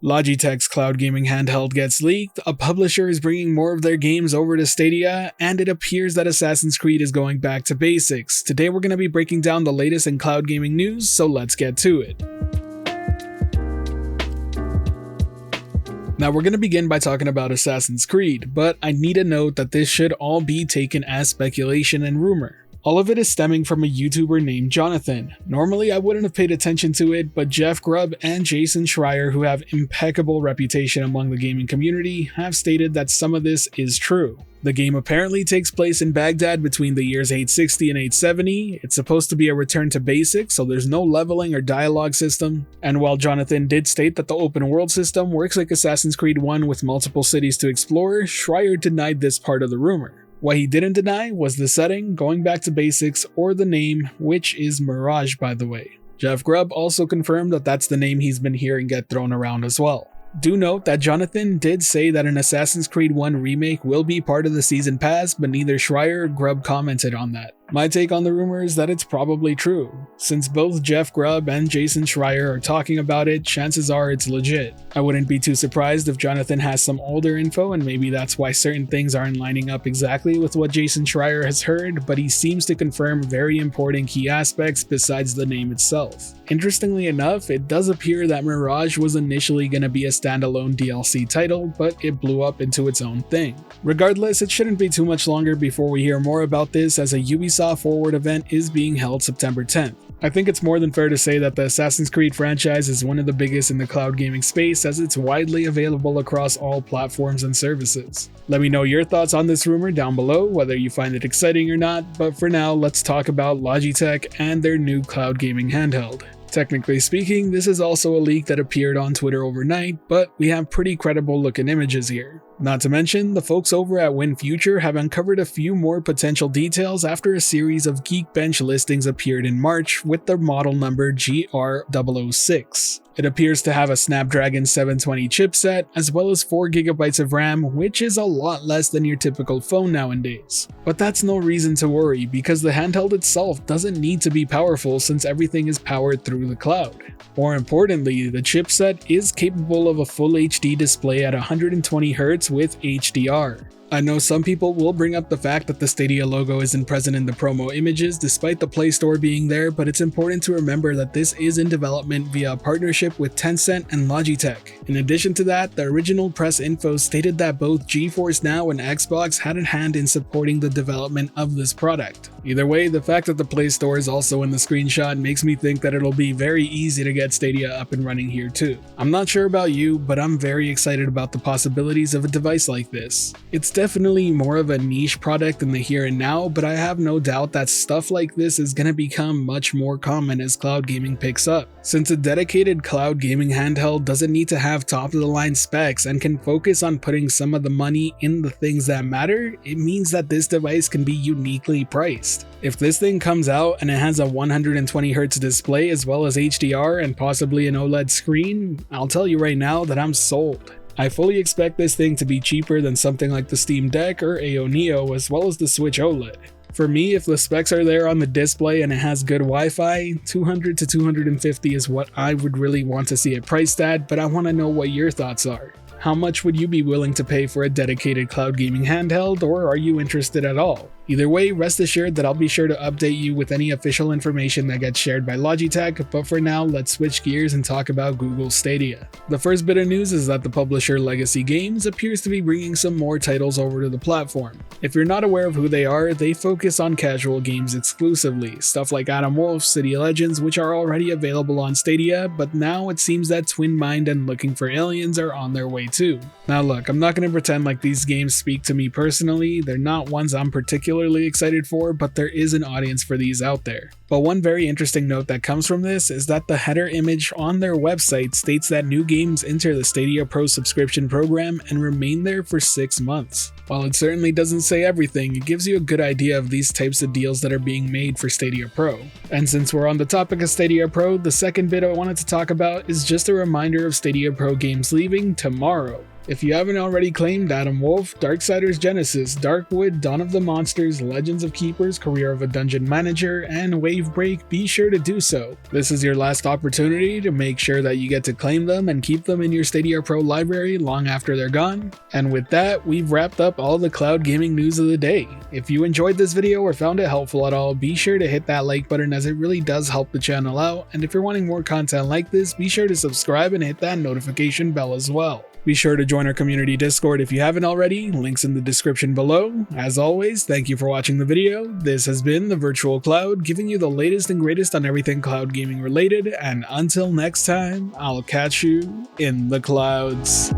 Logitech's cloud gaming handheld gets leaked, a publisher is bringing more of their games over to Stadia, and it appears that Assassin's Creed is going back to basics. Today we're going to be breaking down the latest in cloud gaming news, so let's get to it. Now we're going to begin by talking about Assassin's Creed, but I need to note that this should all be taken as speculation and rumor. All of it is stemming from a YouTuber named Jonathan. Normally I wouldn't have paid attention to it, but Jeff Grubb and Jason Schreier, who have impeccable reputation among the gaming community, have stated that some of this is true. The game apparently takes place in Baghdad between the years 860 and 870, it's supposed to be a return to basics, so there's no leveling or dialogue system, and while Jonathan did state that the open world system works like Assassin's Creed 1 with multiple cities to explore, Schreier denied this part of the rumor. What he didn't deny was the setting, going back to basics, or the name, which is Mirage by the way. Jeff Grubb also confirmed that that's the name he's been hearing get thrown around as well. Do note that Jonathan did say that an Assassin's Creed 1 remake will be part of the season pass, but neither Schreier or Grubb commented on that. My take on the rumor is that it's probably true. Since both Jeff Grubb and Jason Schreier are talking about it, chances are it's legit. I wouldn't be too surprised if Jonathan has some older info and maybe that's why certain things aren't lining up exactly with what Jason Schreier has heard, but he seems to confirm very important key aspects besides the name itself. Interestingly enough, it does appear that Mirage was initially going to be a standalone DLC title, but it blew up into its own thing. Regardless, it shouldn't be too much longer before we hear more about this, as a Ubisoft Forward event is being held September 10th. I think it's more than fair to say that the Assassin's Creed franchise is one of the biggest in the cloud gaming space, as it's widely available across all platforms and services. Let me know your thoughts on this rumor down below, whether you find it exciting or not, but for now let's talk about Logitech and their new cloud gaming handheld. Technically speaking, this is also a leak that appeared on Twitter overnight, but we have pretty credible looking images here. Not to mention, the folks over at WinFuture have uncovered a few more potential details after a series of Geekbench listings appeared in March with the model number GR006. It appears to have a Snapdragon 720 chipset, as well as 4GB of RAM, which is a lot less than your typical phone nowadays. But that's no reason to worry, because the handheld itself doesn't need to be powerful since everything is powered through the cloud. More importantly, the chipset is capable of a full HD display at 120Hz with HDR. I know some people will bring up the fact that the Stadia logo isn't present in the promo images despite the Play Store being there, but it's important to remember that this is in development via a partnership with Tencent and Logitech. In addition to that, the original press info stated that both GeForce Now and Xbox had a hand in supporting the development of this product. Either way, the fact that the Play Store is also in the screenshot makes me think that it'll be very easy to get Stadia up and running here too. I'm not sure about you, but I'm very excited about the possibilities of a device like this. It's definitely more of a niche product in the here and now, but I have no doubt that stuff like this is going to become much more common as cloud gaming picks up. Since a dedicated cloud gaming handheld doesn't need to have top of the line specs and can focus on putting some of the money in the things that matter, it means that this device can be uniquely priced. If this thing comes out and it has a 120Hz display as well as HDR and possibly an OLED screen, I'll tell you right now that I'm sold. I fully expect this thing to be cheaper than something like the Steam Deck or AO Neo, as well as the Switch OLED. For me, if the specs are there on the display and it has good Wi-Fi, 200 to 250 is what I would really want to see it priced at, but I want to know what your thoughts are. How much would you be willing to pay for a dedicated cloud gaming handheld, or are you interested at all? Either way, rest assured that I'll be sure to update you with any official information that gets shared by Logitech, but for now, let's switch gears and talk about Google Stadia. The first bit of news is that the publisher Legacy Games appears to be bringing some more titles over to the platform. If you're not aware of who they are, they focus on casual games exclusively, stuff like Adam Wolf, City Legends, which are already available on Stadia, but now it seems that Twin Mind and Looking for Aliens are on their way too. Now look, I'm not going to pretend like these games speak to me personally, they're not ones I'm particularly excited for, but there is an audience for these out there. But one very interesting note that comes from this is that the header image on their website states that new games enter the Stadia Pro subscription program and remain there for 6 months. While it certainly doesn't say everything, it gives you a good idea of these types of deals that are being made for Stadia Pro. And since we're on the topic of Stadia Pro, the second bit I wanted to talk about is just a reminder of Stadia Pro games leaving tomorrow. If you haven't already claimed Adam Wolf, Darksiders Genesis, Darkwood, Dawn of the Monsters, Legends of Keepers, Career of a Dungeon Manager, and Wave Break, be sure to do so. This is your last opportunity to make sure that you get to claim them and keep them in your Stadia Pro library long after they're gone. And with that, we've wrapped up all the cloud gaming news of the day. If you enjoyed this video or found it helpful at all, be sure to hit that like button as it really does help the channel out, and if you're wanting more content like this, be sure to subscribe and hit that notification bell as well. Be sure to join our community Discord if you haven't already, links in the description below. As always, thank you for watching the video. This has been the Virtual Cloud, giving you the latest and greatest on everything cloud gaming related, and until next time, I'll catch you in the clouds.